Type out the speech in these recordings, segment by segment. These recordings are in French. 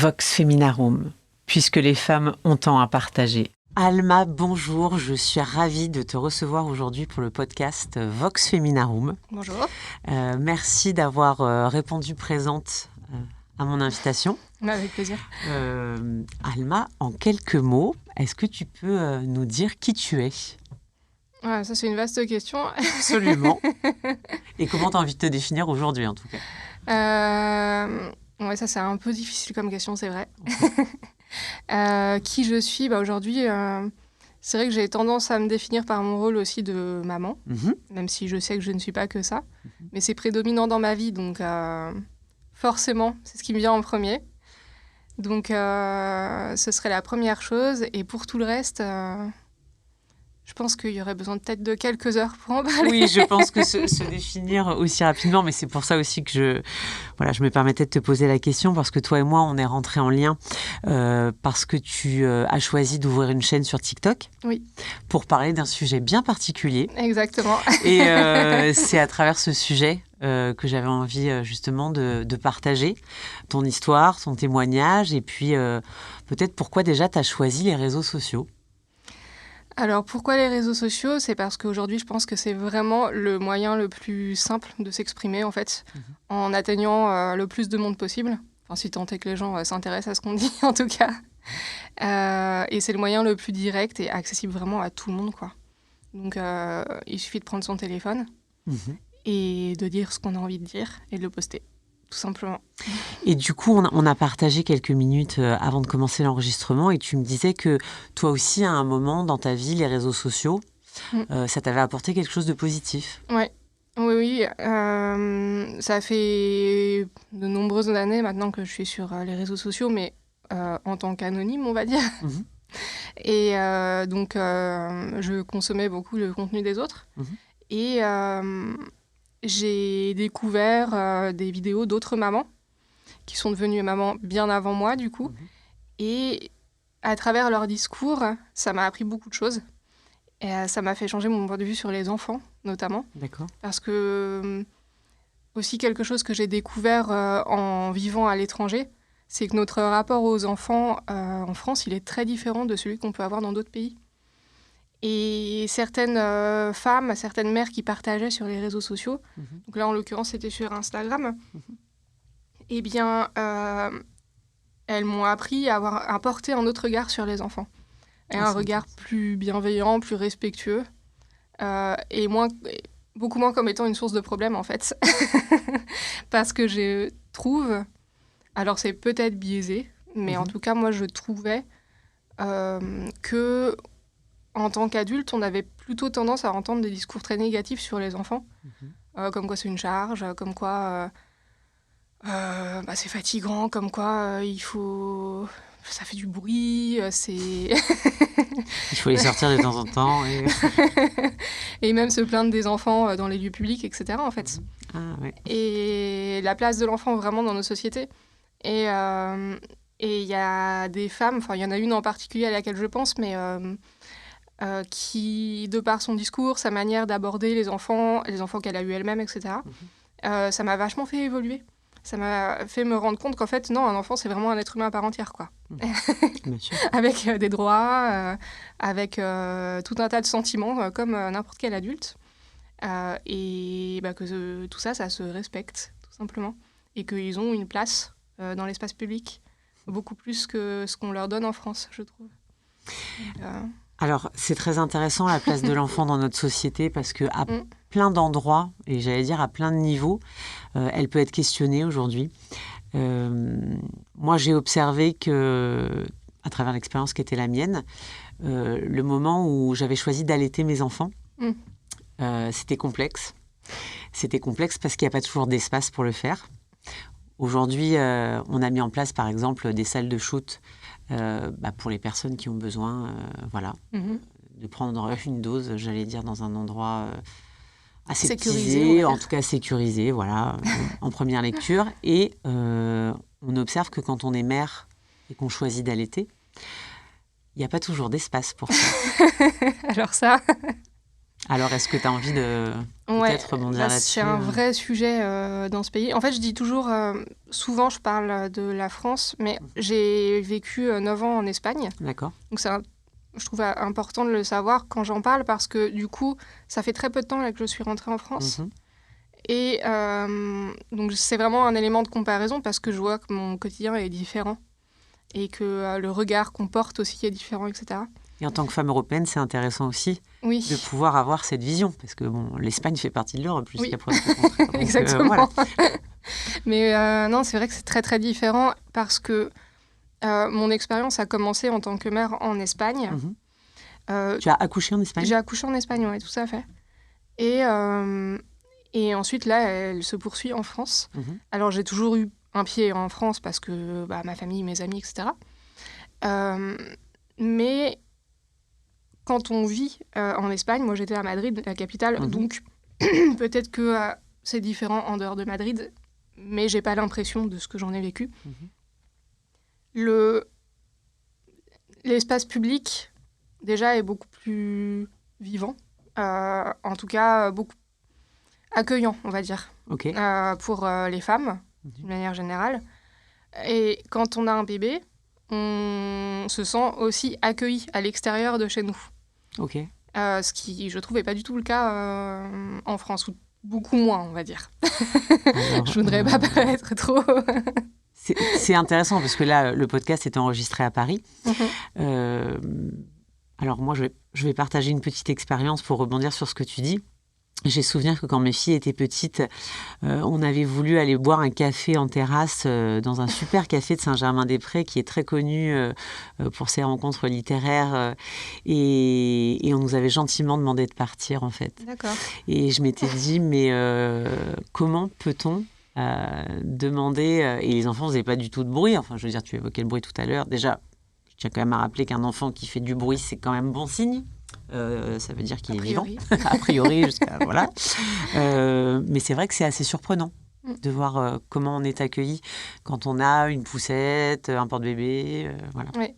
Vox Feminarum, puisque les femmes ont tant à partager. Alma, bonjour, je suis ravie de te recevoir aujourd'hui pour le podcast Vox Feminarum. Bonjour. Merci d'avoir répondu présente à mon invitation. Avec plaisir. Alma, en quelques mots, est-ce que tu peux nous dire qui tu es ? Ouais, ça, c'est une vaste question. Absolument. Et comment tu as envie de te définir aujourd'hui, en tout cas ? Ouais, ça, c'est un peu difficile comme question, c'est vrai. Qui je suis aujourd'hui, c'est vrai que j'ai tendance à me définir par mon rôle aussi de maman, même si je sais que je ne suis pas que ça. Mais c'est prédominant dans ma vie, donc forcément, c'est ce qui me vient en premier. Donc, ce serait la première chose. Et pour tout le reste, je pense qu'il y aurait besoin peut-être de quelques heures pour en parler. Oui, je pense que se définir aussi rapidement, mais c'est pour ça aussi que je me permettais de te poser la question, parce que toi et moi, on est rentrés en lien parce que tu as choisi d'ouvrir une chaîne sur TikTok. Oui. Pour parler d'un sujet bien particulier. Exactement. Et c'est à travers ce sujet que j'avais envie justement de partager ton histoire, ton témoignage, et puis peut-être pourquoi déjà tu as choisi les réseaux sociaux. Alors, pourquoi les réseaux sociaux ? C'est parce qu'aujourd'hui, je pense que c'est vraiment le moyen le plus simple de s'exprimer, en fait, en atteignant le plus de monde possible. Enfin, si tant est que les gens s'intéressent à ce qu'on dit, en tout cas. Et c'est le moyen le plus direct et accessible vraiment à tout le monde, quoi. Donc, il suffit de prendre son téléphone et de dire ce qu'on a envie de dire et de le poster, tout simplement. Et du coup, on a partagé quelques minutes avant de commencer l'enregistrement, et tu me disais que toi aussi, à un moment dans ta vie, les réseaux sociaux, ça t'avait apporté quelque chose de positif. Ouais. Oui. Ça fait de nombreuses années maintenant que je suis sur les réseaux sociaux, mais en tant qu'anonyme, on va dire. Et donc, je consommais beaucoup le contenu des autres. Et j'ai découvert des vidéos d'autres mamans qui sont devenues mamans bien avant moi, du coup. Et à travers leur discours, ça m'a appris beaucoup de choses. Et ça m'a fait changer mon point de vue sur les enfants, notamment. D'accord. Parce que, aussi quelque chose que j'ai découvert en vivant à l'étranger, c'est que notre rapport aux enfants en France, il est très différent de celui qu'on peut avoir dans d'autres pays. Et certaines femmes, certaines mères qui partageaient sur les réseaux sociaux, donc là en l'occurrence c'était sur Instagram, eh bien elles m'ont appris à porter un autre regard sur les enfants. Et un regard plus bienveillant, plus respectueux, et beaucoup moins comme étant une source de problème en fait. Parce que je trouve, alors c'est peut-être biaisé, mais en tout cas moi je trouvais que en tant qu'adulte, on avait plutôt tendance à entendre des discours très négatifs sur les enfants, comme quoi c'est une charge, comme quoi c'est fatigant, comme quoi ça fait du bruit, c'est... Il faut les sortir de temps en temps. Et même se plaindre des enfants dans les lieux publics, etc. en fait. Ah, ouais. Et la place de l'enfant vraiment dans nos sociétés. Et il y a des femmes, enfin il y en a une en particulier à laquelle je pense, mais... qui, de par son discours, sa manière d'aborder les enfants qu'elle a eu elle-même, etc., ça m'a vachement fait évoluer. Ça m'a fait me rendre compte qu'en fait, non, un enfant, c'est vraiment un être humain à part entière, quoi. Bien sûr. Avec des droits, avec tout un tas de sentiments, comme n'importe quel adulte. Et que tout ça, ça se respecte, tout simplement. Et qu'ils ont une place dans l'espace public, beaucoup plus que ce qu'on leur donne en France, je trouve. Alors, c'est très intéressant, la place de l'enfant dans notre société, parce qu'à plein d'endroits, et j'allais dire à plein de niveaux, elle peut être questionnée aujourd'hui. Moi, j'ai observé que, à travers l'expérience qui était la mienne, le moment où j'avais choisi d'allaiter mes enfants, c'était complexe. C'était complexe parce qu'il n'y a pas toujours d'espace pour le faire. Aujourd'hui, on a mis en place, par exemple, des salles de shoot pour les personnes qui ont besoin, de prendre une dose, j'allais dire, dans un endroit aseptisé, en tout cas sécurisé, voilà, en première lecture. Et on observe que quand on est mère et qu'on choisit d'allaiter, il n'y a pas toujours d'espace pour ça. Alors ça... Alors, est-ce que tu as envie de peut-être rebondir là-dessus? C'est un vrai sujet dans ce pays. En fait, je dis toujours, souvent je parle de la France, mais j'ai vécu 9 ans en Espagne. D'accord. Donc je trouve important de le savoir quand j'en parle parce que du coup, ça fait très peu de temps là, que je suis rentrée en France. Et donc c'est vraiment un élément de comparaison parce que je vois que mon quotidien est différent et que le regard qu'on porte aussi est différent, etc. Et en tant que femme européenne, c'est intéressant aussi de pouvoir avoir cette vision, parce que l'Espagne fait partie de l'Europe, jusqu'à preuve du contraire. Donc, exactement. Voilà. Mais non, c'est vrai que c'est très très différent parce que mon expérience a commencé en tant que mère en Espagne. Tu as accouché en Espagne? J'ai accouché en Espagne, oui, tout à fait. Et ensuite, là, elle se poursuit en France. Alors, j'ai toujours eu un pied en France parce que ma famille, mes amis, etc. Mais quand on vit en Espagne, moi j'étais à Madrid, la capitale, donc peut-être que c'est différent en dehors de Madrid, mais j'ai pas l'impression de ce que j'en ai vécu. L'espace public, déjà, est beaucoup plus vivant, en tout cas beaucoup accueillant, on va dire, pour les femmes, d'une manière générale. Et quand on a un bébé, on se sent aussi accueilli à l'extérieur de chez nous. Ce qui, je trouve, n'est pas du tout le cas en France, ou beaucoup moins, on va dire. Alors, je voudrais pas paraître trop... C'est intéressant, parce que là, le podcast est enregistré à Paris. Alors moi, je vais partager une petite expérience pour rebondir sur ce que tu dis. J'ai souvenir que quand mes filles étaient petites, on avait voulu aller boire un café en terrasse dans un super café de Saint-Germain-des-Prés qui est très connu pour ses rencontres littéraires. Et on nous avait gentiment demandé de partir, en fait. D'accord. Et je m'étais dit, mais comment peut-on demander... et les enfants ne faisaient pas du tout de bruit. Enfin, je veux dire, tu évoquais le bruit tout à l'heure. Déjà, je tiens quand même à rappeler qu'un enfant qui fait du bruit, c'est quand même bon signe. Ça veut dire qu'il est vivant, a priori, jusqu'à voilà. Mais c'est vrai que c'est assez surprenant de voir comment on est accueilli quand on a une poussette, un porte-bébé, voilà. Oui,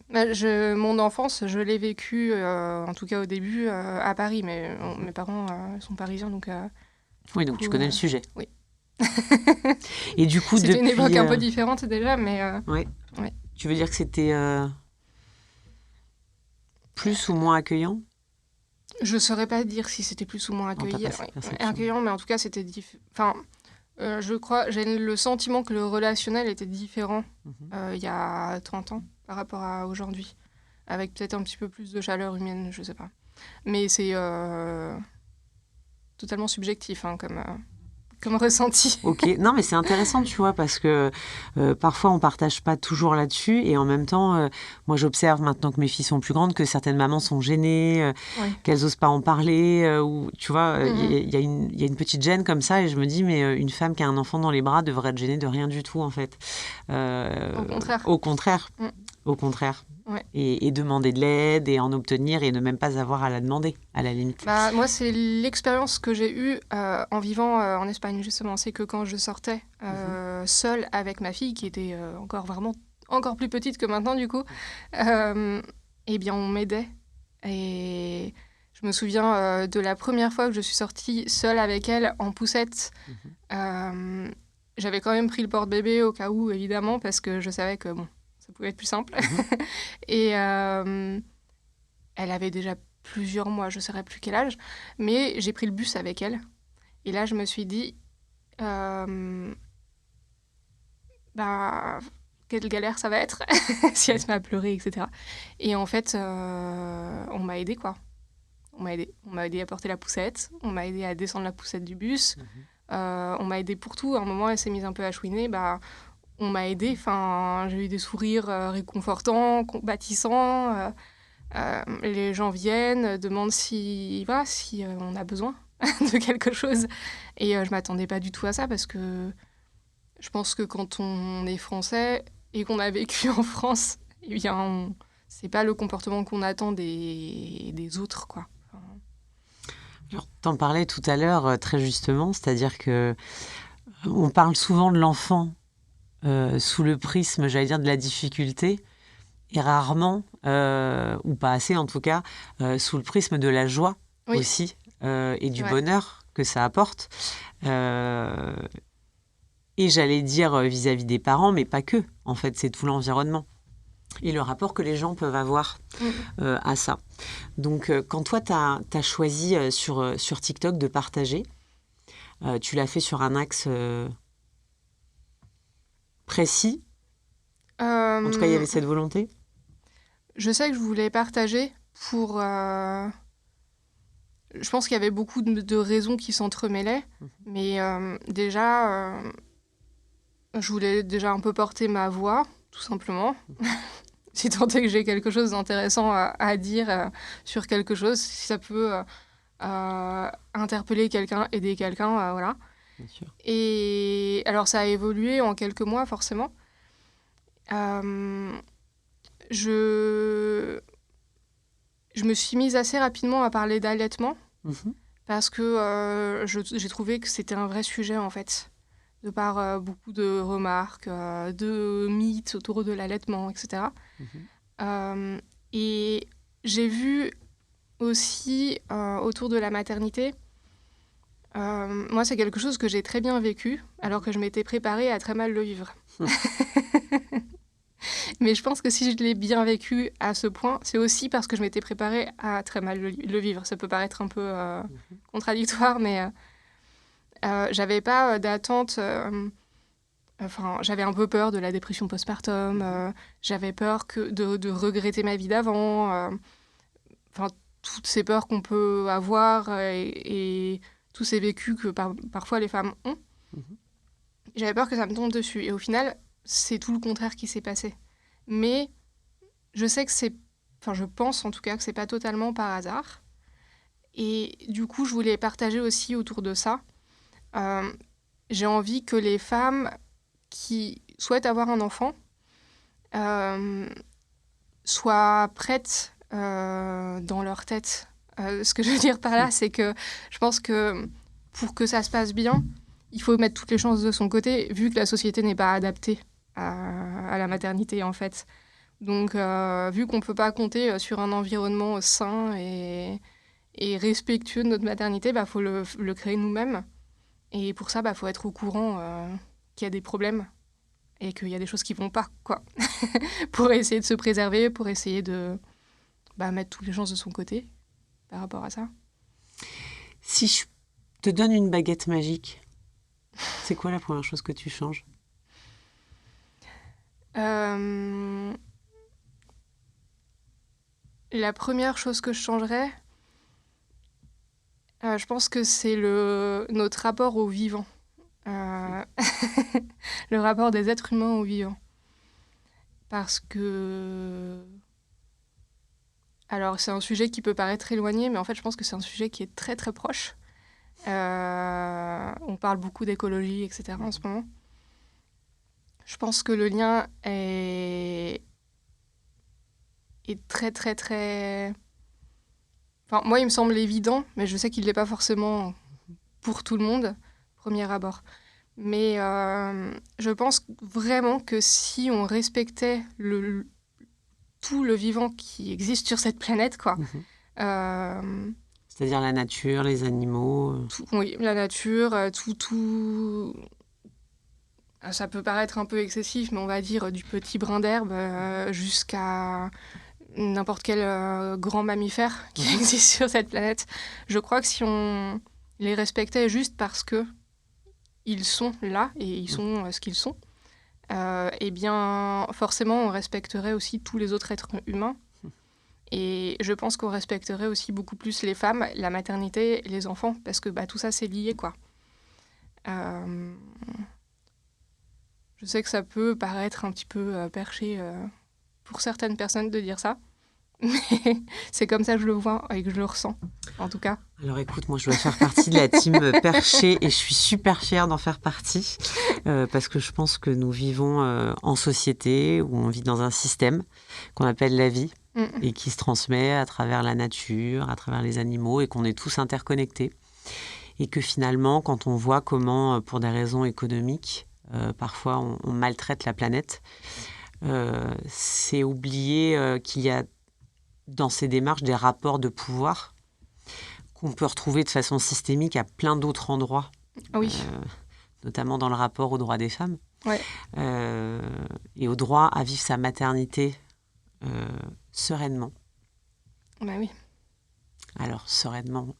mon enfance, je l'ai vécue, en tout cas au début, à Paris, mais mes parents sont parisiens, donc... oui, donc tu connais le sujet. Oui. Et du coup, c'était une époque un peu différente déjà, mais... Oui. Tu veux dire que c'était plus ou moins accueillant ? Je ne saurais pas dire si c'était plus ou moins accueillant, mais en tout cas, c'était différent. Je crois, j'ai le sentiment que le relationnel était différent il y a 30 ans par rapport à aujourd'hui, avec peut-être un petit peu plus de chaleur humaine, je ne sais pas. Mais c'est totalement subjectif comme ressenti. Non, mais c'est intéressant, tu vois, parce que parfois on partage pas toujours là-dessus, et en même temps, moi j'observe maintenant que mes filles sont plus grandes que certaines mamans sont gênées, qu'elles osent pas en parler, ou tu vois, il y a une petite gêne comme ça, et je me dis, mais une femme qui a un enfant dans les bras devrait être gênée de rien du tout, en fait. Au contraire. Au contraire. Ouais. Et demander de l'aide et en obtenir et ne même pas avoir à la demander, à la limite. Moi, c'est l'expérience que j'ai eue en vivant en Espagne, justement. C'est que quand je sortais seule avec ma fille, qui était encore plus petite que maintenant, du coup, eh bien, on m'aidait. Et je me souviens de la première fois que je suis sortie seule avec elle en poussette. J'avais quand même pris le porte-bébé au cas où, évidemment, parce que je savais que, ça pouvait être plus simple. Et elle avait déjà plusieurs mois, je ne saurais plus quel âge, mais j'ai pris le bus avec elle. Et là, je me suis dit, quelle galère ça va être si elle se met à pleurer, etc. Et en fait, on m'a aidée, quoi. On m'a aidée à porter la poussette, on m'a aidée à descendre la poussette du bus, on m'a aidée pour tout. À un moment, elle s'est mise un peu à chouiner, on m'a aidée, j'ai eu des sourires réconfortants, compatissants. Les gens viennent, demandent si on a besoin de quelque chose. Et je m'attendais pas du tout à ça parce que je pense que quand on est français et qu'on a vécu en France, eh bien, c'est pas le comportement qu'on attend des autres, quoi. Alors, t'en parlais tout à l'heure très justement, c'est-à-dire que on parle souvent de l'enfant sous le prisme, j'allais dire, de la difficulté, et rarement, ou pas assez en tout cas, sous le prisme de la joie aussi. et du bonheur que ça apporte. Et j'allais dire vis-à-vis des parents, mais pas que. En fait, c'est tout l'environnement et le rapport que les gens peuvent avoir à ça. Donc, quand toi, tu as choisi sur TikTok de partager, tu l'as fait sur un axe précis. En tout cas, il y avait cette volonté. Je sais que je voulais partager pour... Je pense qu'il y avait beaucoup de raisons qui s'entremêlaient, mais déjà, je voulais déjà un peu porter ma voix, tout simplement. Si tant est que j'ai quelque chose d'intéressant à dire sur quelque chose, si ça peut interpeller quelqu'un, aider quelqu'un, voilà. Bien sûr. Et alors, ça a évolué en quelques mois, forcément. Je me suis mise assez rapidement à parler d'allaitement parce que j'ai trouvé que c'était un vrai sujet, en fait, de par beaucoup de remarques, de mythes autour de l'allaitement, etc. Et j'ai vu aussi autour de la maternité, moi, c'est quelque chose que j'ai très bien vécu, alors que je m'étais préparée à très mal le vivre. Mais je pense que si je l'ai bien vécu à ce point, c'est aussi parce que je m'étais préparée à très mal le vivre. Ça peut paraître un peu contradictoire, mais j'avais pas d'attente. Enfin, j'avais un peu peur de la dépression postpartum. J'avais peur de regretter ma vie d'avant. Enfin, toutes ces peurs qu'on peut avoir et tous ces vécus que parfois les femmes ont. J'avais peur que ça me tombe dessus. Et au final, c'est tout le contraire qui s'est passé. Mais je sais que je pense en tout cas que c'est pas totalement par hasard. Et du coup, je voulais partager aussi autour de ça. J'ai envie que les femmes qui souhaitent avoir un enfant soient prêtes dans leur tête. Ce que je veux dire par là, c'est que je pense que pour que ça se passe bien, il faut mettre toutes les chances de son côté, vu que la société n'est pas adaptée à la maternité, en fait. Donc, vu qu'on ne peut pas compter sur un environnement sain et respectueux de notre maternité, il faut le créer nous-mêmes. Et pour ça, faut être au courant qu'il y a des problèmes et qu'il y a des choses qui ne vont pas, quoi. Pour essayer de se préserver, pour essayer de mettre toutes les chances de son côté par rapport à ça. Si je te donne une baguette magique, c'est quoi la première chose que tu changes ? La première chose que je changerais, je pense que c'est notre rapport au vivant. Le rapport des êtres humains au vivant. Parce que... Alors, c'est un sujet qui peut paraître éloigné, mais en fait, je pense que c'est un sujet qui est très, très proche. On parle beaucoup d'écologie, etc. en ce moment. Je pense que le lien est très, très, très... Enfin, moi, il me semble évident, mais je sais qu'il ne l'est pas forcément pour tout le monde, premier abord. Mais je pense vraiment que si on respectait tout le vivant qui existe sur cette planète, quoi... C'est-à-dire la nature, les animaux... Oui, la nature, tout... Ça peut paraître un peu excessif, mais on va dire du petit brin d'herbe jusqu'à n'importe quel grand mammifère qui existe sur cette planète. Je crois que si on les respectait juste parce que ils sont là et ils sont ce qu'ils sont, eh bien, forcément, on respecterait aussi tous les autres êtres humains. Et je pense qu'on respecterait aussi beaucoup plus les femmes, la maternité, les enfants, parce que tout ça, c'est lié, quoi. Je sais que ça peut paraître un petit peu perché pour certaines personnes de dire ça, mais c'est comme ça que je le vois et que je le ressens, en tout cas. Alors écoute, moi je dois faire partie de la team perché et je suis super fière d'en faire partie parce que je pense que nous vivons en société où on vit dans un système qu'on appelle la vie et qui se transmet à travers la nature, à travers les animaux et qu'on est tous interconnectés. Et que finalement, quand on voit comment, pour des raisons économiques, parfois on maltraite la planète, c'est oublier qu'il y a dans ces démarches des rapports de pouvoir qu'on peut retrouver de façon systémique à plein d'autres endroits, Oui. Notamment dans le rapport aux droits des femmes, Ouais. Et au droit à vivre sa maternité sereinement. Bah oui. Alors, sereinement,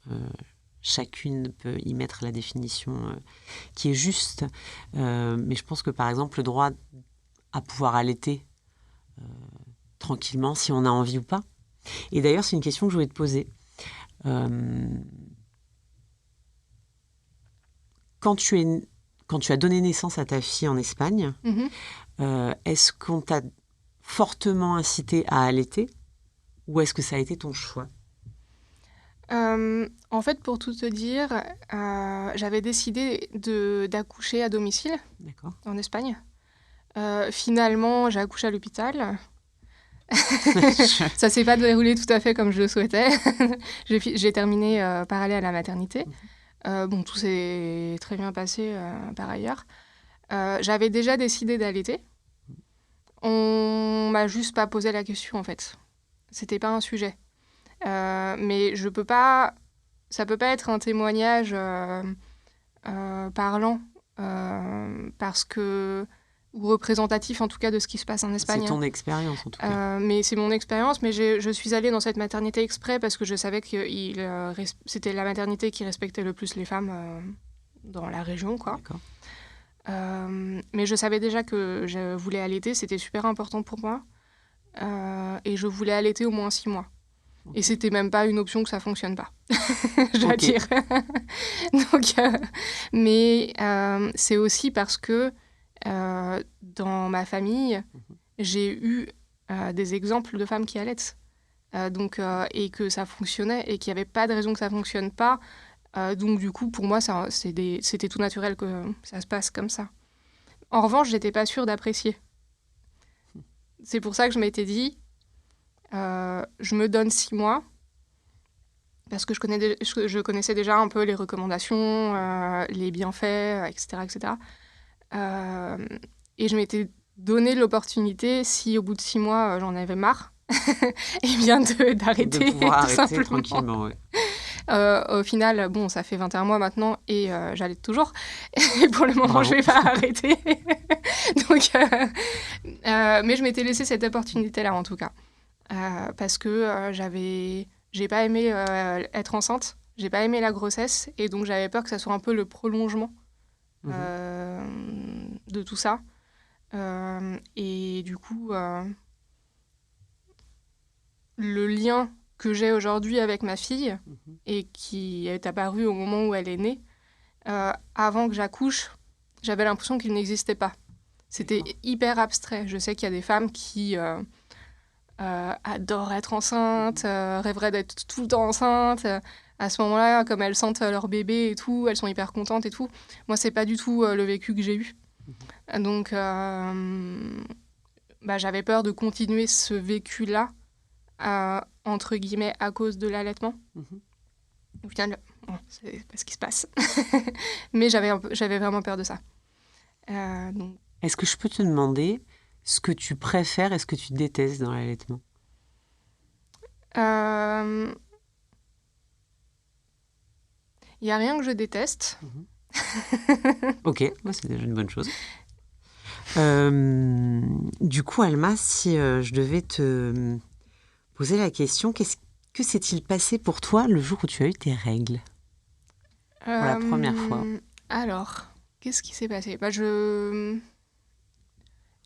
chacune peut y mettre la définition qui est juste, mais je pense que, par exemple, le droit à pouvoir allaiter tranquillement, si on a envie ou pas. Et d'ailleurs, c'est une question que je voulais te poser. Quand tu as donné naissance à ta fille en Espagne, est-ce qu'on t'a fortement incité à allaiter ou est-ce que ça a été ton choix ? En fait, pour tout te dire, j'avais décidé d'accoucher à domicile. D'accord. En Espagne. Finalement, j'ai accouché à l'hôpital. Ça s'est pas déroulé tout à fait comme je le souhaitais. J'ai terminé par aller à la maternité. Bon, tout s'est très bien passé par ailleurs. J'avais déjà décidé d'allaiter. On m'a juste pas posé la question, en fait. C'était pas un sujet. Mais je peux pas... Ça peut pas être un témoignage parlant, parce que... ou représentatif, en tout cas, de ce qui se passe en Espagne. C'est ton expérience, en tout cas. Mais c'est mon expérience, mais je suis allée dans cette maternité exprès parce que je savais que c'était la maternité qui respectait le plus les femmes dans la région, quoi. D'accord. Mais je savais déjà que je voulais allaiter, c'était super important pour moi. Et je voulais allaiter au moins 6 mois. Okay. Et c'était même pas une option que ça fonctionne pas, je dois dire. Donc, mais c'est aussi parce que dans ma famille, j'ai eu des exemples de femmes qui allaitent. Et que ça fonctionnait et qu'il n'y avait pas de raison que ça ne fonctionne pas. Donc du coup, pour moi, c'était tout naturel que ça se passe comme ça. En revanche, je n'étais pas sûre d'apprécier. C'est pour ça que je m'étais dit, je me donne 6 mois, parce que je connaissais déjà un peu les recommandations, les bienfaits, etc. etc. Et je m'étais donné l'opportunité, si au bout de 6 mois, j'en avais marre, et bien d'arrêter, de pouvoir tout arrêter simplement. Tranquillement, ouais. Au final, bon, ça fait 21 mois maintenant et j'allaite toujours. Et pour le moment, Bravo. je ne vais pas arrêter. Donc, mais je m'étais laissé cette opportunité-là, en tout cas. Parce que j'ai pas aimé être enceinte, j'ai pas aimé la grossesse, et donc j'avais peur que ça soit un peu le prolongement de tout ça. Et du coup, le lien que j'ai aujourd'hui avec ma fille, et qui est apparu au moment où elle est née, avant que j'accouche, j'avais l'impression qu'il n'existait pas. C'était hyper abstrait. Je sais qu'il y a des femmes qui adorent être enceintes, rêveraient d'être tout le temps enceintes. À ce moment-là, comme elles sentent leur bébé et tout, elles sont hyper contentes et tout. Moi, c'est pas du tout le vécu que j'ai eu. Donc, j'avais peur de continuer ce vécu-là, entre guillemets, à cause de l'allaitement. Au final, bon, c'est pas ce qui se passe. Mais j'avais vraiment peur de ça. Donc... Est-ce que je peux te demander ce que tu préfères et ce que tu détestes dans l'allaitement ? Il n'y a rien que je déteste. Ok, c'est déjà une bonne chose. Du coup, Alma, si je devais te poser la question, que s'est-il passé pour toi le jour où tu as eu tes règles ? Pour la première fois. Alors, qu'est-ce qui s'est passé ?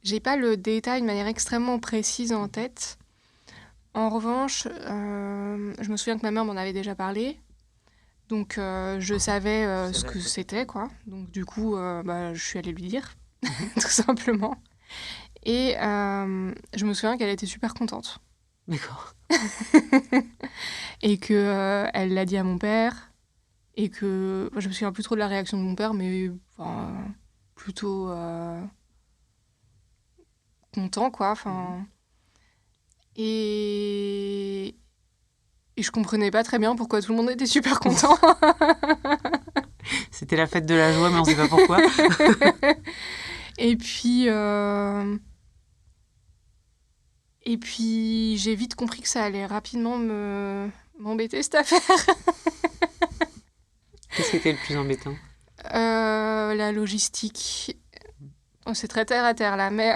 J'ai pas le détail de manière extrêmement précise en tête. En revanche, je me souviens que ma mère m'en avait déjà parlé. Donc, je savais ce que c'était, quoi. Donc, du coup, je suis allée lui dire, tout simplement. Et je me souviens qu'elle était super contente. D'accord. Et qu'elle l'a dit à mon père. Et que... je me souviens plus trop de la réaction de mon père, mais plutôt content, quoi. Et je comprenais pas très bien pourquoi tout le monde était super content. C'était la fête de la joie, mais on sait pas pourquoi. Et puis j'ai vite compris que ça allait rapidement m'embêter, cette affaire. Qu'est-ce qui était le plus embêtant? La logistique. Oh, c'est très terre à terre là, mais,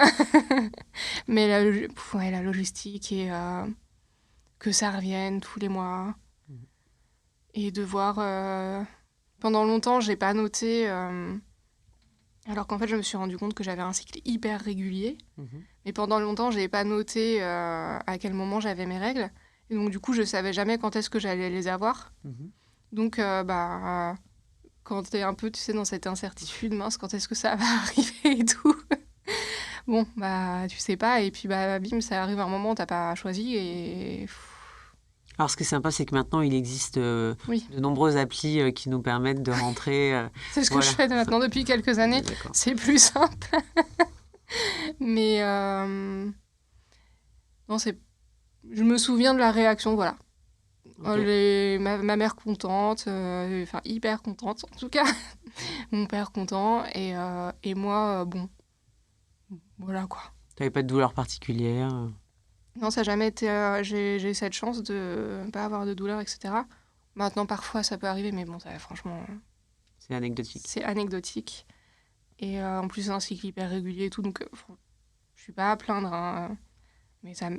mais la logistique et que ça revienne tous les mois. Et devoir... Pendant longtemps, j'ai pas noté... alors qu'en fait, je me suis rendu compte que j'avais un cycle hyper régulier. Mais pendant longtemps, j'ai pas noté à quel moment j'avais mes règles. Et donc, du coup, je savais jamais quand est-ce que j'allais les avoir. Donc, quand t'es un peu, tu sais, dans cette incertitude, mince, quand est-ce que ça va arriver et tout. Bon, tu sais pas. Et puis, bim, ça arrive à un moment où t'as pas choisi et... Alors, ce qui est sympa, c'est que maintenant, il existe Oui. de nombreuses applis qui nous permettent de rentrer. C'est ce que je fais maintenant depuis quelques années. D'accord. C'est plus simple. Mais non, je me souviens de la réaction, voilà. Okay. Ma mère contente, enfin hyper contente en tout cas. Mon père content et moi, bon, voilà quoi. T'avais pas de douleur particulière? Non, ça n'a jamais été... j'ai cette chance de ne pas avoir de douleur, etc. Maintenant, parfois, ça peut arriver, mais bon, ça, franchement... C'est anecdotique. C'est anecdotique. Et en plus, c'est un cycle hyper régulier et tout, donc je suis pas à plaindre. Hein, mais ça,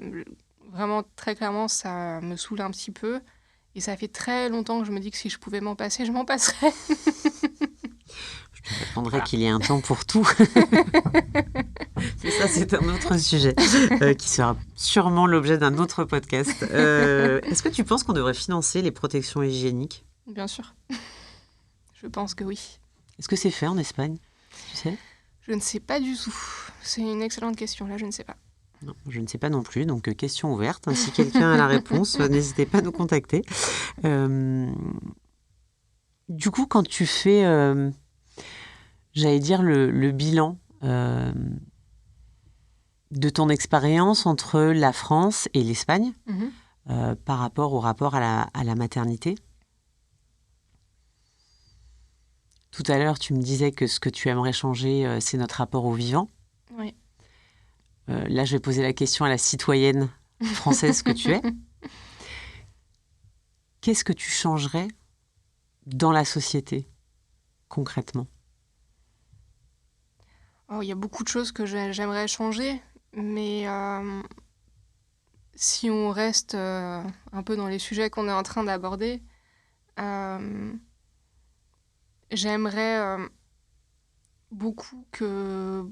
vraiment, très clairement, ça me saoule un petit peu. Et ça fait très longtemps que je me dis que si je pouvais m'en passer, je m'en passerais. Je te répondrai qu'il y a un temps pour tout. Mais ça, c'est un autre sujet qui sera sûrement l'objet d'un autre podcast. Est-ce que tu penses qu'on devrait financer les protections hygiéniques? Bien sûr. Je pense que oui. Est-ce que c'est fait en Espagne? Tu sais? Je ne sais pas du tout. C'est une excellente question. Là, je ne sais pas. Non, je ne sais pas non plus. Donc, question ouverte. Si quelqu'un a la réponse, n'hésitez pas à nous contacter. Du coup, quand tu fais, j'allais dire, le bilan de ton expérience entre la France et l'Espagne par rapport au rapport à la maternité. Tout à l'heure, tu me disais que ce que tu aimerais changer, c'est notre rapport au vivant. Oui. Là, je vais poser la question à la citoyenne française que tu es. Qu'est-ce que tu changerais dans la société, concrètement? Il y a beaucoup de choses que j'aimerais changer, mais si on reste un peu dans les sujets qu'on est en train d'aborder, j'aimerais beaucoup que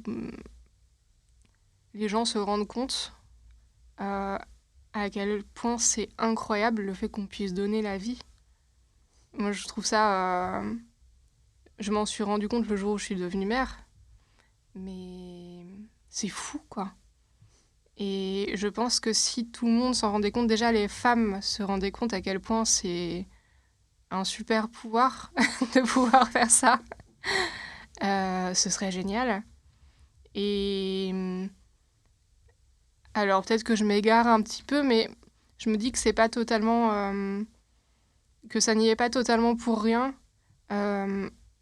les gens se rendent compte à quel point c'est incroyable le fait qu'on puisse donner la vie. Moi, je trouve ça... je m'en suis rendu compte le jour où je suis devenue mère. Mais c'est fou, quoi. Et je pense que si tout le monde s'en rendait compte, déjà les femmes se rendaient compte à quel point c'est un super pouvoir de pouvoir faire ça, ce serait génial. Et alors peut-être que je m'égare un petit peu, mais je me dis que c'est pas totalement... que ça n'y est pas totalement pour rien.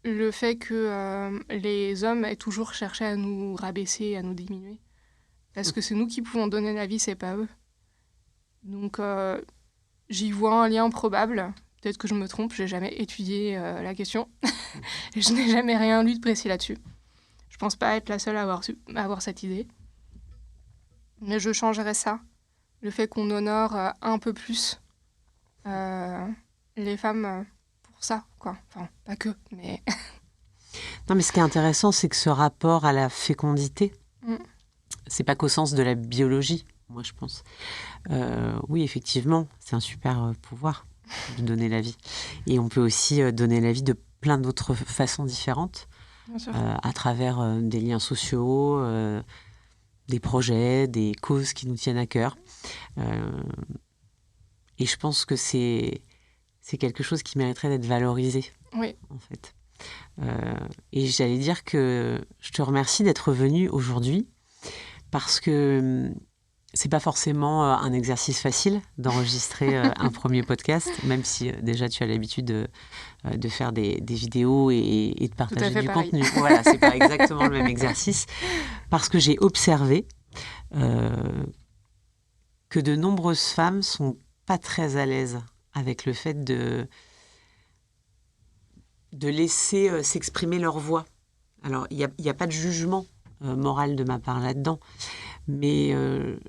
Le fait que les hommes aient toujours cherché à nous rabaisser, à nous diminuer. Parce que c'est nous qui pouvons donner la vie, c'est pas eux. Donc j'y vois un lien probable. Peut-être que je me trompe, j'ai jamais étudié la question. Je n'ai jamais rien lu de précis là-dessus. Je pense pas être la seule à avoir cette idée. Mais je changerais ça. Le fait qu'on honore un peu plus les femmes pour ça, quoi. Enfin, pas que, mais... Non, mais ce qui est intéressant, c'est que ce rapport à la fécondité, c'est pas qu'au sens de la biologie, moi, je pense. Oui, effectivement, c'est un super pouvoir de donner la vie. Et on peut aussi donner la vie de plein d'autres façons différentes, à travers des liens sociaux, des projets, des causes qui nous tiennent à cœur. Et je pense que c'est quelque chose qui mériterait d'être valorisé, en fait. Et j'allais dire que je te remercie d'être venu aujourd'hui parce que c'est pas forcément un exercice facile d'enregistrer un premier podcast, même si déjà tu as l'habitude de faire des vidéos et de partager du contenu. Voilà, c'est pas exactement le même exercice parce que j'ai observé que de nombreuses femmes sont pas très à l'aise avec le fait de laisser s'exprimer leur voix. Alors, il y a pas de jugement moral de ma part là-dedans, mais je veux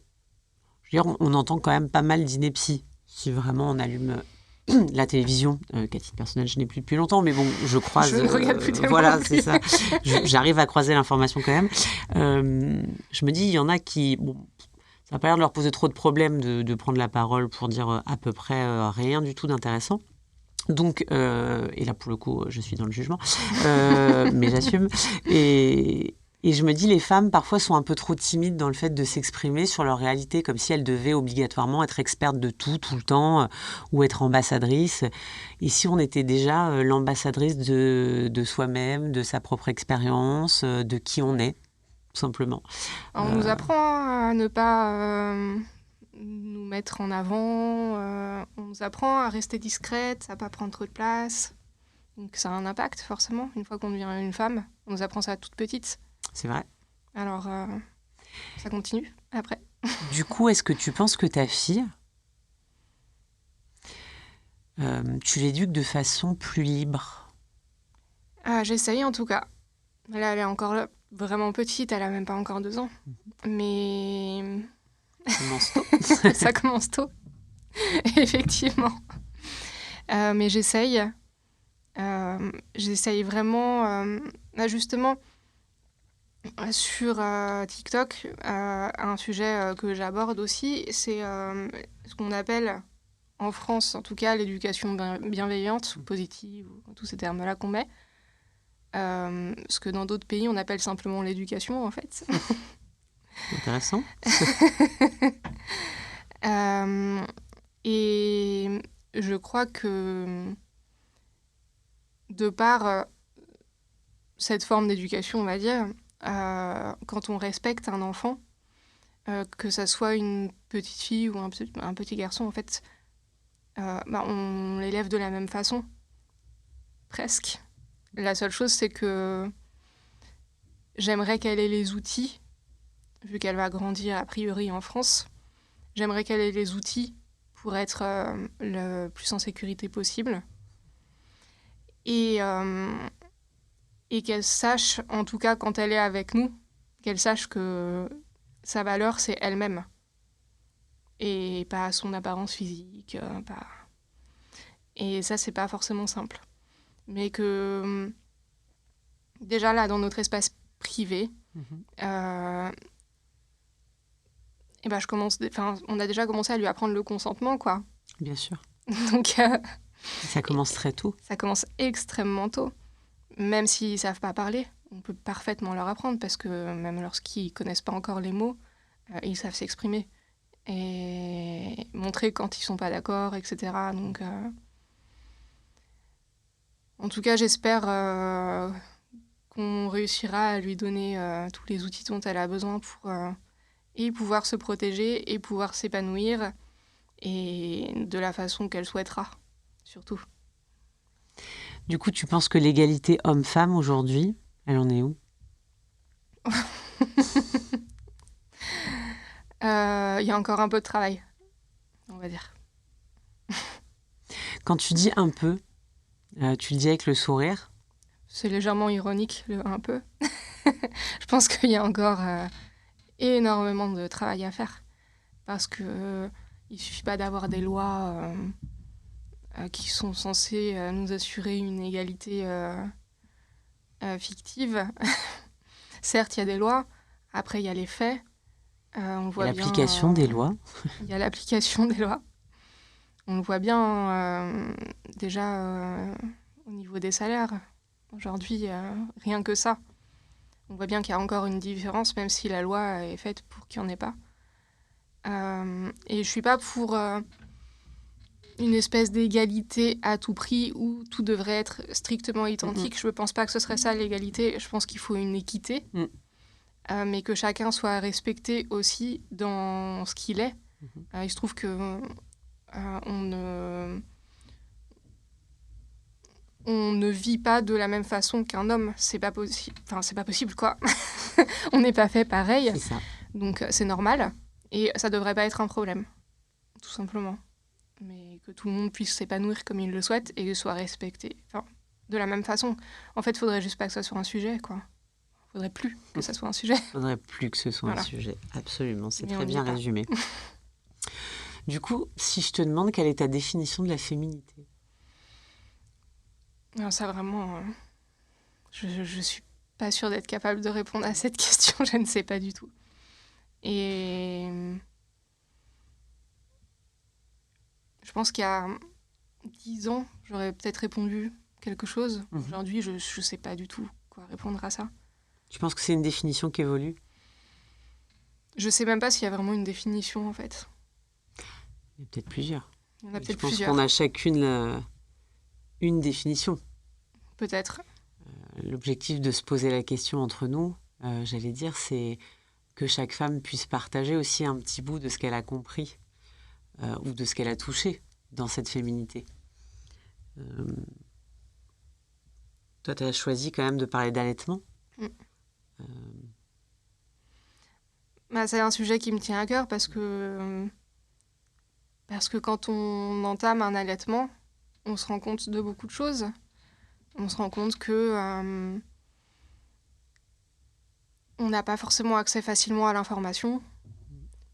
dire, on entend quand même pas mal d'inepties. Si vraiment on allume la télévision, qu'à titre personnel, je n'ai plus depuis longtemps, mais bon, je croise. Je ne regarde plus tellement voilà, non c'est plus. ça. J'arrive à croiser l'information quand même. Je me dis, il y en a qui. Bon, ça n'a pas l'air de leur poser trop de problèmes de prendre la parole pour dire à peu près rien du tout d'intéressant. Donc, et là pour le coup, je suis dans le jugement, mais j'assume. Et je me dis, les femmes parfois sont un peu trop timides dans le fait de s'exprimer sur leur réalité, comme si elles devaient obligatoirement être expertes de tout, tout le temps, ou être ambassadrices. Et si on était déjà l'ambassadrice de soi-même, de sa propre expérience, de qui on est, tout simplement. On nous apprend à ne pas nous mettre en avant, on nous apprend à rester discrète, à pas prendre trop de place. Donc ça a un impact forcément, une fois qu'on devient une femme. On nous apprend ça toute petite. C'est vrai. Alors ça continue après. Du coup, est-ce que tu penses que ta fille, tu l'éduques de façon plus libre? J'essaye en tout cas. Là, elle est encore là, vraiment petite, elle a même pas encore 2 ans. Mais Ça commence tôt. ça commence tôt, effectivement. Mais j'essaye. J'essaye vraiment, justement, sur TikTok, un sujet que j'aborde aussi, c'est ce qu'on appelle, en France en tout cas, l'éducation bienveillante ou positive, ou tous ces termes-là qu'on met. Ce que dans d'autres pays, on appelle simplement l'éducation, en fait. Intéressant. Et je crois que de par cette forme d'éducation, on va dire, quand on respecte un enfant, que ça soit une petite fille ou un petit garçon, en fait, on l'élève de la même façon, presque. La seule chose, c'est que j'aimerais qu'elle ait les outils, vu qu'elle va grandir a priori en France, j'aimerais qu'elle ait les outils pour être le plus en sécurité possible. Et qu'elle sache, en tout cas quand elle est avec nous, qu'elle sache que sa valeur, c'est elle-même. Et pas son apparence physique. Pas... Et ça, c'est pas forcément simple. Mais que déjà là, dans notre espace privé, et on a déjà commencé à lui apprendre le consentement, quoi. Bien sûr. Donc, ça commence très tôt. Ça commence extrêmement tôt. Même s'ils ne savent pas parler, on peut parfaitement leur apprendre parce que même lorsqu'ils ne connaissent pas encore les mots, ils savent s'exprimer et montrer quand ils ne sont pas d'accord, etc. Donc, en tout cas, j'espère qu'on réussira à lui donner tous les outils dont elle a besoin pour et pouvoir se protéger et pouvoir s'épanouir et de la façon qu'elle souhaitera, surtout. Du coup, tu penses que l'égalité homme-femme aujourd'hui, elle en est où? Il y a encore un peu de travail, on va dire. Quand tu dis un peu, tu le dis avec le sourire? C'est légèrement ironique, le un peu. Je pense qu'il y a encore énormément de travail à faire. Parce que il suffit pas d'avoir des lois qui sont censées nous assurer une égalité fictive. Certes, il y a des lois. Après, il y a les faits. On voit l'application des lois. Il y a l'application des lois. On le voit bien déjà au niveau des salaires. Aujourd'hui, rien que ça. On voit bien qu'il y a encore une différence, même si la loi est faite pour qu'il n'y en ait pas. Et je ne suis pas pour une espèce d'égalité à tout prix où tout devrait être strictement identique. Je ne pense pas que ce serait ça l'égalité. Je pense qu'il faut une équité, mais que chacun soit respecté aussi dans ce qu'il est. Il se trouve que on ne vit pas de la même façon qu'un homme. C'est pas possible. Enfin, c'est pas possible, quoi. On n'est pas fait pareil. C'est ça. Donc, c'est normal. Et ça devrait pas être un problème, tout simplement. Mais que tout le monde puisse s'épanouir comme il le souhaite et soit respecté. Enfin, de la même façon. En fait, il faudrait juste pas que ça soit un sujet, quoi. Il faudrait plus que ça soit un sujet. Il faudrait plus que ce soit un sujet. Absolument, c'est très bien résumé. Du coup, si je te demande quelle est ta définition de la féminité? Non, ça vraiment... je suis pas sûre d'être capable de répondre à cette question. Je ne sais pas du tout. Et... je pense qu'il y a 10 ans, j'aurais peut-être répondu quelque chose. Aujourd'hui, je ne sais pas du tout quoi répondre à ça. Tu penses que c'est une définition qui évolue? Je ne sais même pas s'il y a vraiment une définition, en fait. Il y a peut-être plusieurs. Il y en a peut-être je pense plusieurs. qu'on a chacune une définition. Peut-être. L'objectif de se poser la question entre nous, j'allais dire, c'est que chaque femme puisse partager aussi un petit bout de ce qu'elle a compris ou de ce qu'elle a touché dans cette féminité. Toi, tu as choisi quand même de parler d'allaitement. C'est un sujet qui me tient à cœur parce que quand on entame un allaitement, on se rend compte de beaucoup de choses. On se rend compte que on n'a pas forcément accès facilement à l'information.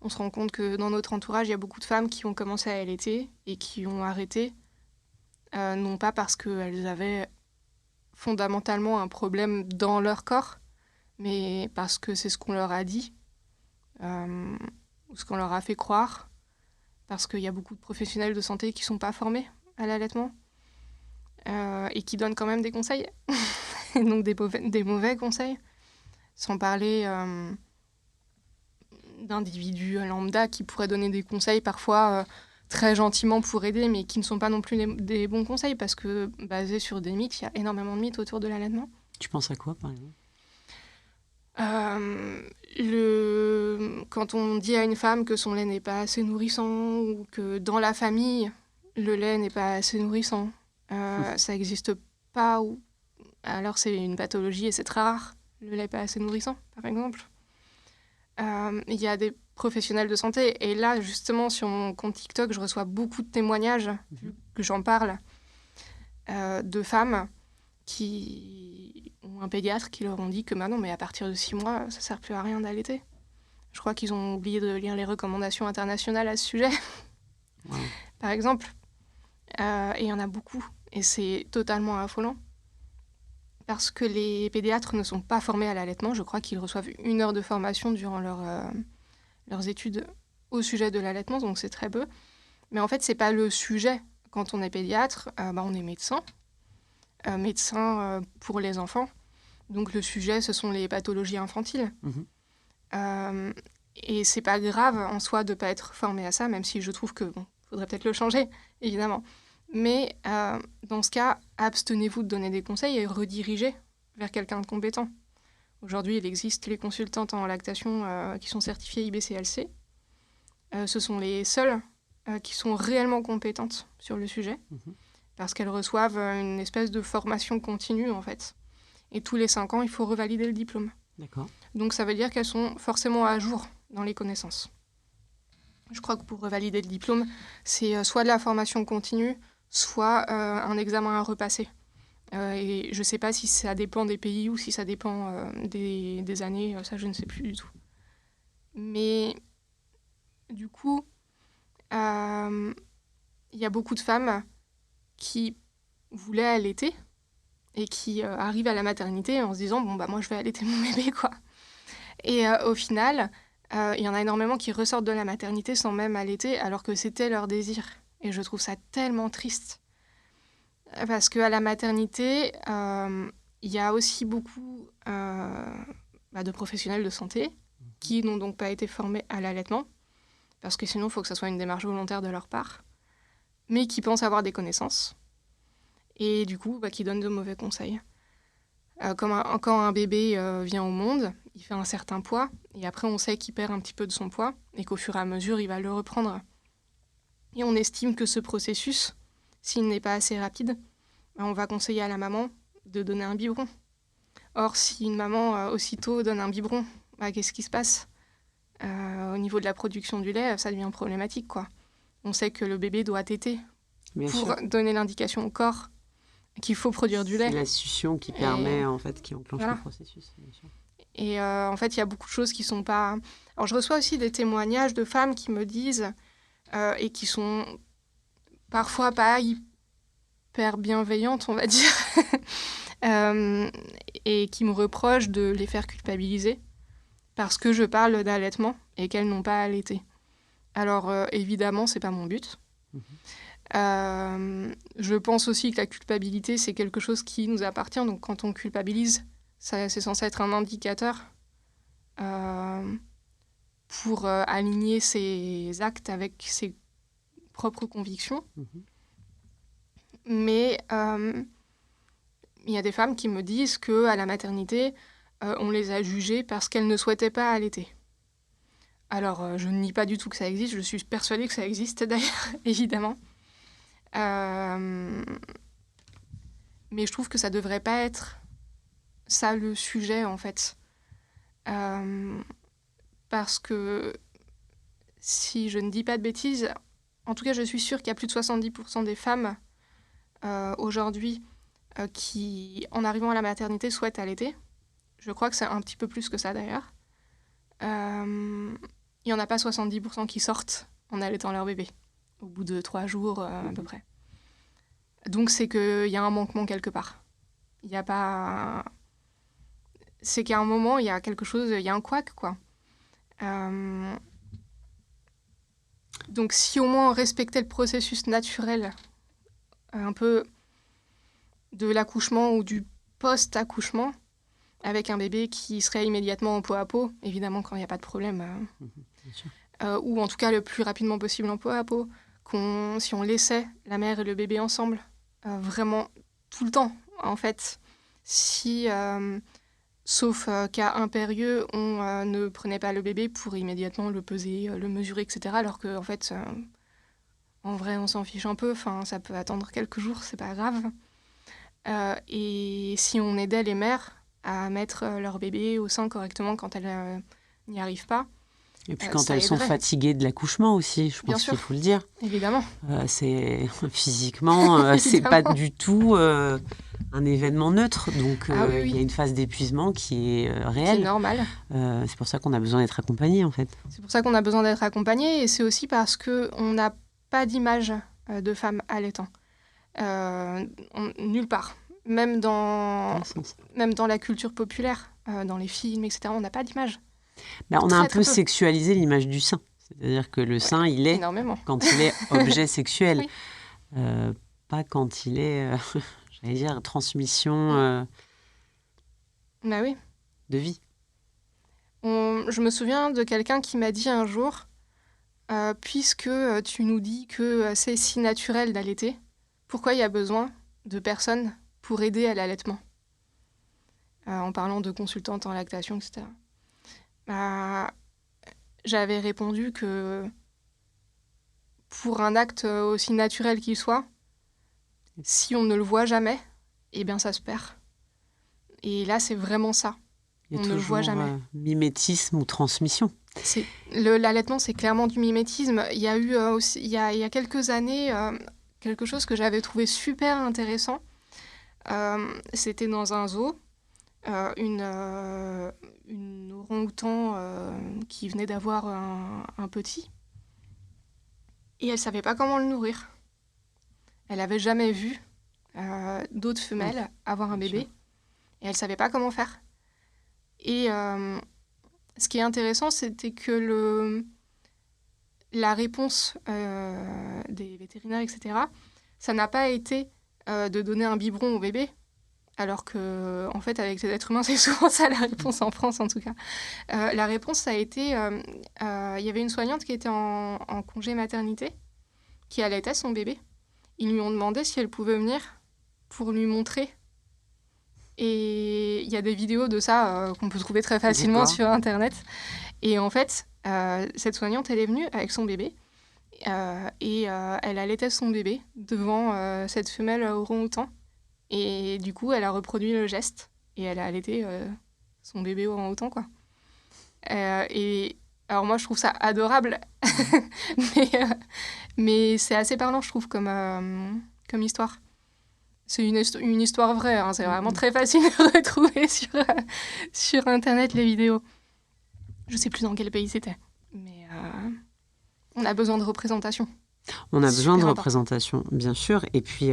On se rend compte que dans notre entourage, il y a beaucoup de femmes qui ont commencé à allaiter et qui ont arrêté, non pas parce qu'elles avaient fondamentalement un problème dans leur corps, mais parce que c'est ce qu'on leur a dit, ou ce qu'on leur a fait croire, parce qu'il y a beaucoup de professionnels de santé qui ne sont pas formés à l'allaitement, et qui donnent quand même des conseils, et donc des mauvais conseils, sans parler d'individus lambda qui pourraient donner des conseils parfois très gentiment pour aider, mais qui ne sont pas non plus des bons conseils, parce que basés sur des mythes, il y a énormément de mythes autour de l'allaitement. Tu penses à quoi, par exemple? Quand on dit à une femme que son lait n'est pas assez nourrissant, ou que dans la famille, le lait n'est pas assez nourrissant, ça n'existe pas, ou alors c'est une pathologie et c'est très rare, le lait pas assez nourrissant, par exemple. Il y a des professionnels de santé, et là, justement, sur mon compte TikTok, je reçois beaucoup de témoignages, vu que j'en parle, de femmes qui ont un pédiatre qui leur ont dit que non, mais à partir de 6 mois, ça ne sert plus à rien d'allaiter. Je crois qu'ils ont oublié de lire les recommandations internationales à ce sujet, par exemple. Et il y en a beaucoup, et c'est totalement affolant. Parce que les pédiatres ne sont pas formés à l'allaitement. Je crois qu'ils reçoivent 1 heure de formation durant leurs études au sujet de l'allaitement, donc c'est très peu. Mais en fait, ce n'est pas le sujet. Quand on est pédiatre, on est médecin. Médecin pour les enfants. Donc le sujet, ce sont les pathologies infantiles. Et c'est pas grave en soi de ne pas être formé à ça, même si je trouve que faudrait peut-être le changer, évidemment. Mais dans ce cas, abstenez-vous de donner des conseils et redirigez vers quelqu'un de compétent. Aujourd'hui, il existe les consultantes en lactation qui sont certifiées IBCLC. Ce sont les seules qui sont réellement compétentes sur le sujet, parce qu'elles reçoivent une espèce de formation continue, en fait. Et tous les 5 ans, il faut revalider le diplôme. D'accord. Donc ça veut dire qu'elles sont forcément à jour dans les connaissances. Je crois que pour revalider le diplôme, c'est soit de la formation continue, soit un examen à repasser. Et je ne sais pas si ça dépend des pays ou si ça dépend des années, ça je ne sais plus du tout. Mais du coup, il y a beaucoup de femmes qui voulaient allaiter et qui arrivent à la maternité en se disant « bon, moi je vais allaiter mon bébé, quoi ». Et au final, il y en a énormément qui ressortent de la maternité sans même allaiter alors que c'était leur désir. Et je trouve ça tellement triste. Parce qu'à la maternité, il y a aussi beaucoup de professionnels de santé qui n'ont donc pas été formés à l'allaitement, parce que sinon, il faut que ça soit une démarche volontaire de leur part, mais qui pensent avoir des connaissances, et du coup, qui donnent de mauvais conseils. Quand un bébé vient au monde, il fait un certain poids, et après, on sait qu'il perd un petit peu de son poids, et qu'au fur et à mesure, il va le reprendre. Et on estime que ce processus, s'il n'est pas assez rapide, on va conseiller à la maman de donner un biberon. Or, si une maman aussitôt donne un biberon, qu'est-ce qui se passe ? Au niveau de la production du lait, ça devient problématique, quoi. On sait que le bébé doit téter pour donner l'indication au corps qu'il faut produire du lait. C'est la succion qui permet, en fait, qui enclenche le processus, bien sûr. Et en fait, il y a beaucoup de choses qui sont pas... Alors, je reçois aussi des témoignages de femmes qui me disent, et qui sont parfois pas hyper bienveillantes, on va dire, et qui me reprochent de les faire culpabiliser parce que je parle d'allaitement et qu'elles n'ont pas allaité. Alors, évidemment, c'est pas mon but. Je pense aussi que la culpabilité, c'est quelque chose qui nous appartient. Donc, quand on culpabilise, c'est censé être un indicateur pour aligner ses actes avec ses propres convictions. Mais il y a des femmes qui me disent qu'à la maternité, on les a jugées parce qu'elles ne souhaitaient pas allaiter. Alors, je ne nie pas du tout que ça existe. Je suis persuadée que ça existe, d'ailleurs, évidemment. Mais je trouve que ça devrait pas être ça le sujet, en fait. Parce que, si je ne dis pas de bêtises, en tout cas, je suis sûre qu'il y a plus de 70% des femmes aujourd'hui qui, en arrivant à la maternité, souhaitent allaiter. Je crois que c'est un petit peu plus que ça, d'ailleurs. Il n'y en a pas 70% qui sortent en allaitant leur bébé, au bout de 3 jours à peu près. Donc c'est qu'il y a un manquement quelque part. Il n'y a pas... C'est qu'à un moment, il y a quelque chose, il y a un couac, quoi. Donc si au moins on respectait le processus naturel, un peu de l'accouchement ou du post-accouchement, avec un bébé qui serait immédiatement en peau à peau, évidemment quand il n'y a pas de problème, ou en tout cas le plus rapidement possible en peau à peau, si on laissait la mère et le bébé ensemble, vraiment tout le temps, en fait, si, sauf cas impérieux, on ne prenait pas le bébé pour immédiatement le peser, le mesurer, etc., alors qu'en fait, en vrai, on s'en fiche un peu, ça peut attendre quelques jours, c'est pas grave. Et si on aidait les mères à mettre leur bébé au sein correctement quand elles n'y arrivent pas. Et puis quand elles sont fatiguées de l'accouchement aussi, je pense qu'il faut le dire. Évidemment. C'est physiquement, c'est pas du tout un événement neutre. Donc il y a une phase d'épuisement qui est réelle. C'est normal. C'est pour ça qu'on a besoin d'être accompagné, en fait. C'est pour ça qu'on a besoin d'être accompagné, et c'est aussi parce qu'on n'a pas d'image de femmes allaitant. Nulle part. Même dans la culture populaire, dans les films, etc., on n'a pas d'image. On a un peu sexualisé l'image du sein. C'est-à-dire que le sein, il est quand il est objet sexuel. Pas quand il est, j'allais dire, transmission de vie. Je me souviens de quelqu'un qui m'a dit un jour, puisque tu nous dis que c'est si naturel d'allaiter, pourquoi il y a besoin de personnes pour aider à l'allaitement, en parlant de consultantes en lactation, etc. J'avais répondu que pour un acte aussi naturel qu'il soit, si on ne le voit jamais, eh bien ça se perd. Et là, c'est vraiment ça. On ne le voit jamais. Mimétisme ou transmission. L'allaitement, c'est clairement du mimétisme. Il y a eu aussi, il y a quelques années, quelque chose que j'avais trouvé super intéressant. C'était dans un zoo, une orang-outan qui venait d'avoir un petit, et elle ne savait pas comment le nourrir. Elle n'avait jamais vu d'autres femelles avoir un bébé, et elle ne savait pas comment faire. Et ce qui est intéressant, c'était que la réponse des vétérinaires, etc., ça n'a pas été de donner un biberon au bébé, alors que, en fait, avec les êtres humains, c'est souvent ça la réponse, en France en tout cas. La réponse, ça a été... Il y avait une soignante qui était en congé maternité, qui allaitait son bébé. Ils lui ont demandé si elle pouvait venir pour lui montrer. Et il y a des vidéos de ça qu'on peut trouver très facilement sur Internet. Et en fait, cette soignante, elle est venue avec son bébé, et elle allaitait son bébé devant cette femelle orang-outan. Et du coup, elle a reproduit le geste et elle a allaité son bébé orang-outan, quoi. Et alors moi, je trouve ça adorable, mais c'est assez parlant, je trouve, comme histoire. C'est une histoire vraie, hein. C'est vraiment très facile de retrouver sur Internet les vidéos. Je sais plus dans quel pays c'était, mais on a besoin de représentation. On a besoin de Super représentation, bien sûr. Et puis,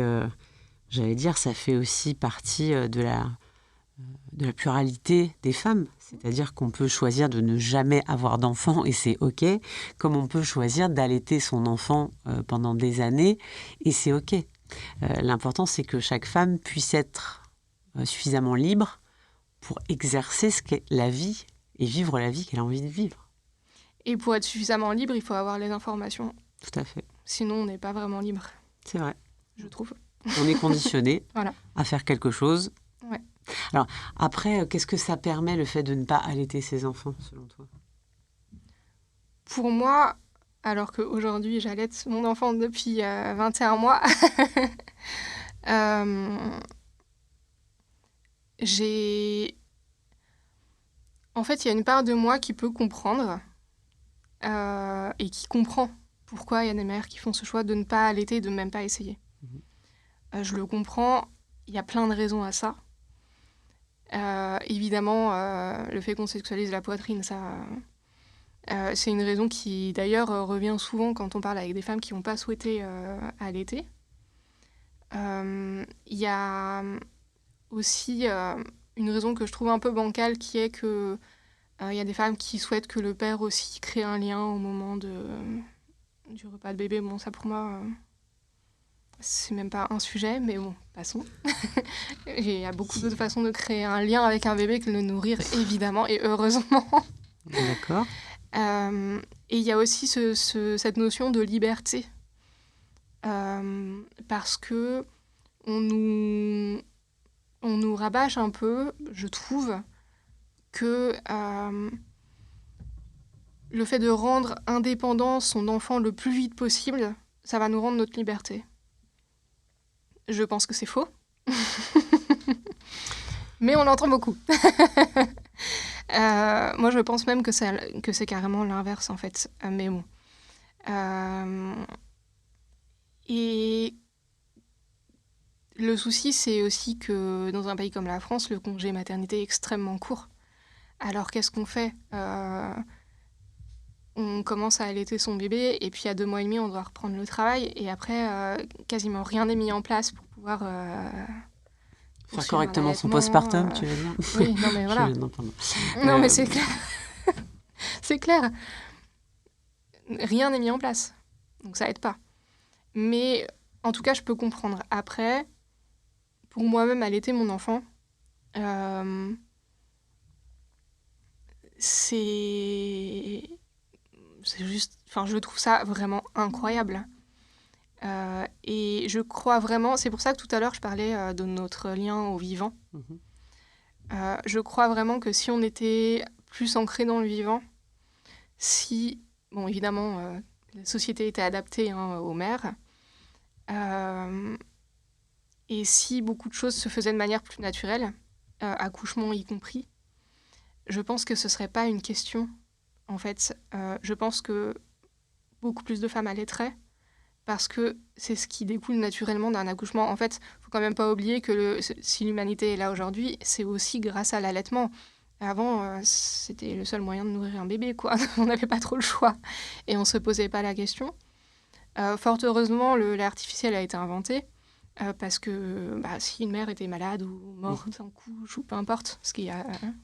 j'allais dire, ça fait aussi partie de la pluralité des femmes. C'est-à-dire qu'on peut choisir de ne jamais avoir d'enfant et c'est OK, comme on peut choisir d'allaiter son enfant pendant des années et c'est OK. L'important, c'est que chaque femme puisse être suffisamment libre pour exercer ce qu'est la vie et vivre la vie qu'elle a envie de vivre. Et pour être suffisamment libre, il faut avoir les informations. Tout à fait. Sinon, on n'est pas vraiment libre. C'est vrai. Je trouve. On est conditionné voilà. à faire quelque chose. Ouais. Alors, après, qu'est-ce que ça permet, le fait de ne pas allaiter ses enfants, selon toi ? Pour moi, alors qu'aujourd'hui, j'allaite mon enfant depuis 21 mois, En fait, il y a une part de moi qui peut comprendre et qui comprend pourquoi il y a des mères qui font ce choix de ne pas allaiter et de même pas essayer. Je le comprends, il y a plein de raisons à ça. Évidemment, le fait qu'on sexualise la poitrine, ça, c'est une raison qui, d'ailleurs, revient souvent quand on parle avec des femmes qui n'ont pas souhaité allaiter. Il y a aussi une raison que je trouve un peu bancale, qui est que y a des femmes qui souhaitent que le père aussi crée un lien au moment du repas de bébé. Bon, ça pour moi, c'est même pas un sujet, mais bon, passons. Il y a beaucoup d'autres façons de créer un lien avec un bébé que de le nourrir, évidemment, et heureusement. D'accord. Et il y a aussi cette notion de liberté. Parce que on nous rabâche un peu, je trouve, que le fait de rendre indépendant son enfant le plus vite possible, ça va nous rendre notre liberté. Je pense que c'est faux. Mais on l'entend beaucoup. Moi, je pense même que c'est carrément l'inverse, en fait. Mais bon. Et le souci, c'est aussi que dans un pays comme la France, le congé maternité est extrêmement court. Alors, qu'est-ce qu'on fait ? On commence à allaiter son bébé, et puis à 2 mois et demi, on doit reprendre le travail. Et après, quasiment rien n'est mis en place pour pouvoir... faire correctement son postpartum, tu veux dire ? Oui, non mais voilà. Non mais c'est clair. C'est clair. Rien n'est mis en place. Donc ça aide pas. Mais en tout cas, je peux comprendre. Après, pour moi-même, allaiter mon enfant, c'est juste... Enfin, je trouve ça vraiment incroyable. Et je crois vraiment... C'est pour ça que tout à l'heure, je parlais de notre lien au vivant. Je crois vraiment que si on était plus ancré dans le vivant, si... Bon, évidemment, la société était adaptée aux mères, et si beaucoup de choses se faisaient de manière plus naturelle, accouchement y compris, je pense que ce ne serait pas une question, en fait. Je pense que beaucoup plus de femmes allaiteraient, parce que c'est ce qui découle naturellement d'un accouchement. En fait, il ne faut quand même pas oublier que si l'humanité est là aujourd'hui, c'est aussi grâce à l'allaitement. Avant, c'était le seul moyen de nourrir un bébé, quoi. On n'avait pas trop le choix. Et on ne se posait pas la question. Fort heureusement, le lait artificiel a été inventé, parce que si une mère était malade ou morte en couche, ou peu importe, ce qui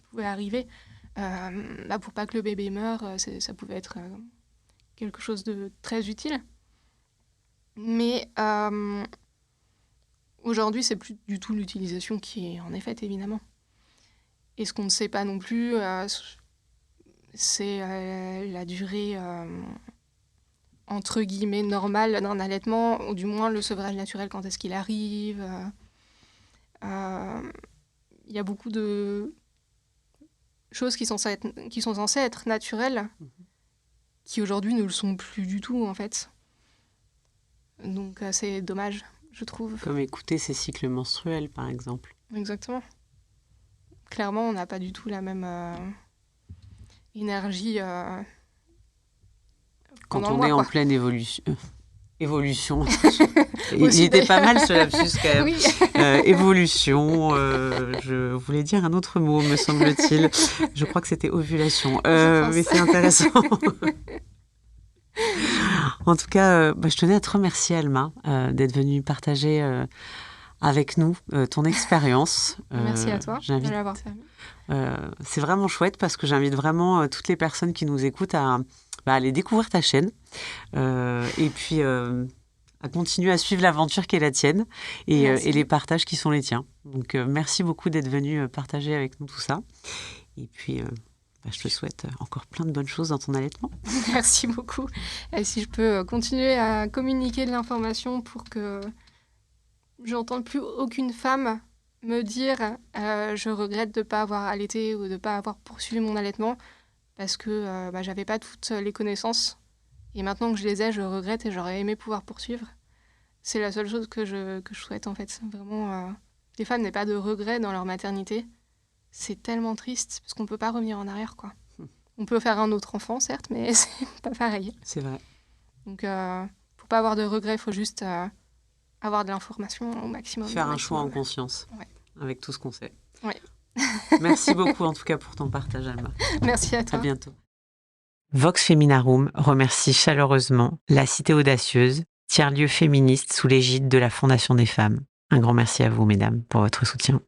pouvait arriver, pour pas que le bébé meure, ça pouvait être quelque chose de très utile. Mais aujourd'hui, c'est plus du tout l'utilisation qui en est faite, évidemment. Et ce qu'on ne sait pas non plus, c'est la durée, entre guillemets, normale d'un allaitement, ou du moins le sevrage naturel, quand est-ce qu'il arrive. Il y a beaucoup de choses qui sont censées être naturelles, qui aujourd'hui ne le sont plus du tout, en fait. Donc c'est dommage, je trouve. Comme écouter ses cycles menstruels, par exemple. Exactement. Clairement, on n'a pas du tout la même énergie quand on est en pleine évolution. Évolution. Il Aussi, était pas mal ce lapsus quand même. Oui. Évolution. Je voulais dire un autre mot, me semble-t-il. Je crois que c'était ovulation. Mais c'est intéressant. En tout cas, je tenais à te remercier, Alma, d'être venue partager avec nous ton expérience. Merci à toi de l'avoir permis. C'est vraiment chouette parce que j'invite vraiment toutes les personnes qui nous écoutent à aller découvrir ta chaîne et puis à continuer à suivre l'aventure qui est la tienne et les partages qui sont les tiens. Donc merci beaucoup d'être venu partager avec nous tout ça. Et puis je te souhaite encore plein de bonnes choses dans ton allaitement. Merci beaucoup. Et si je peux continuer à communiquer de l'information pour que j'entende plus aucune femme me dire je regrette de ne pas avoir allaité ou de ne pas avoir poursuivi mon allaitement parce que j'avais pas toutes les connaissances. Et maintenant que je les ai, je regrette et j'aurais aimé pouvoir poursuivre. C'est la seule chose que je souhaite en fait. Vraiment, les femmes n'aient pas de regrets dans leur maternité. C'est tellement triste parce qu'on ne peut pas revenir en arrière, quoi. On peut faire un autre enfant, certes, mais c'est pas pareil. C'est vrai. Donc, pour pas avoir de regrets, il faut juste avoir de l'information au maximum. Faire un choix en conscience, avec tout ce qu'on sait. Ouais. Merci beaucoup en tout cas pour ton partage, Alma. Merci à toi. À bientôt. Vox Feminarum remercie chaleureusement La Cité Audacieuse, tiers-lieu féministe sous l'égide de la Fondation des femmes. Un grand merci à vous, mesdames, pour votre soutien.